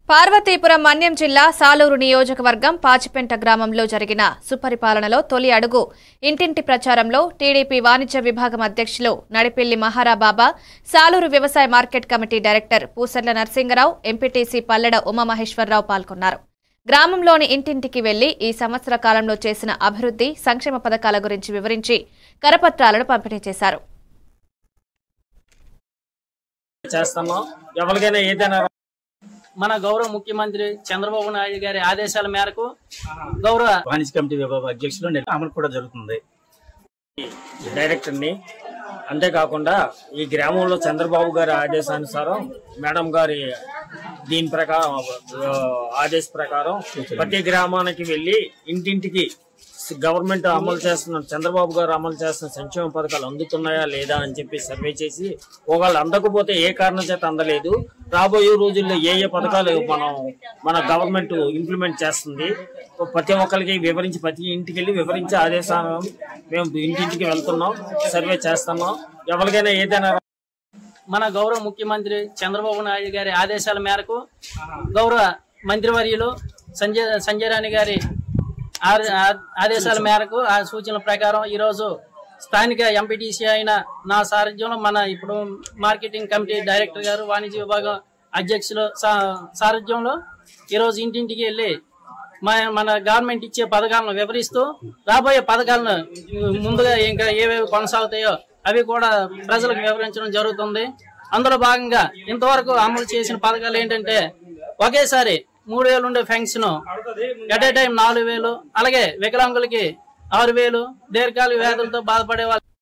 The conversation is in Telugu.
పార్వతీపురం మన్యం జిల్లా సాలూరు నియోజకవర్గం పాచిపెంట గ్రామంలో జరిగిన సుపరిపాలనలో తొలి అడుగు ఇంటింటి ప్రచారంలో టీడీపీ వాణిజ్య విభాగం అధ్యక్షులు నడిపెల్లి మహారాబాబా, సాలూరు వ్యవసాయ market committee director Pusarla Narasingarao, MPTC Palleda Umamaheswararao పాల్గొన్నారు. గ్రామంలోని ఇంటింటికి వెళ్లి ఈ సంవత్సర కాలంలో చేసిన అభివృద్ధి, సంక్షేమ పథకాల గురించి వివరించి కరపత్రాలను పంపిణీ చేశారు. మన గౌరవ ముఖ్యమంత్రి చంద్రబాబు నాయుడు గారి ఆదేశాల మేరకు గౌరవ వాణిజ్య కమిటీ విభాగ అధ్యక్షులు అమలు కూడా జరుగుతుంది. డైరెక్టర్ని అంతేకాకుండా ఈ గ్రామంలో చంద్రబాబు గారి ఆదేశానుసారం మేడం గారి దీని ప్రకారం ఆదేశ ప్రకారం ప్రతి గ్రామానికి వెళ్లి ఇంటింటికి గవర్నమెంట్ అమలు చేస్తున్న చంద్రబాబు గారు అమలు చేస్తున్న సంక్షేమ పథకాలు అందుతున్నాయా లేదా అని చెప్పి సర్వే చేసి ఒకళ్ళు అందకపోతే ఏ కారణం చేత అందలేదు, రాబోయే రోజుల్లో ఏ ఏ పథకాలు మన గవర్నమెంట్ ఇంప్లిమెంట్ చేస్తుంది ప్రతి ఒక్కరికి వివరించి ప్రతి ఇంటికి వెళ్ళి వివరించి ఆదేశాలను మేము ఇంటింటికి వెళ్తున్నాం, సర్వే చేస్తున్నాం. ఎవరికైనా ఏదైనా మన గౌరవ ముఖ్యమంత్రి చంద్రబాబు నాయుడు గారి ఆదేశాల మేరకు గౌరవ మంత్రివర్యులు సంజయ్ రాణి గారి ఆదేశాల మేరకు ఆ సూచనల ప్రకారం ఈరోజు స్థానిక ఎంపీటీసీ అయిన నా సారథ్యంలో మన ఇప్పుడు మార్కెటింగ్ కమిటీ డైరెక్టర్ గారు, వాణిజ్య విభాగం అధ్యక్షులు సారథ్యంలో ఈరోజు ఇంటింటికి వెళ్ళి మన గవర్నమెంట్ ఇచ్చే పథకాలను వివరిస్తూ రాబోయే పథకాలను ముందుగా ఇంకా ఏవేవి కొనసాగుతాయో అవి కూడా ప్రజలకు వివరించడం జరుగుతుంది. అందులో భాగంగా ఇంతవరకు అమలు చేసిన పథకాలు ఏంటంటే ఒకేసారి 3,000 ఉండే పెన్షన్ ఎట్ ఏ టైం 4,000, అలాగే వికలాంగులకి 6,000, దీర్ఘకాలిక వ్యాధులతో బాధపడే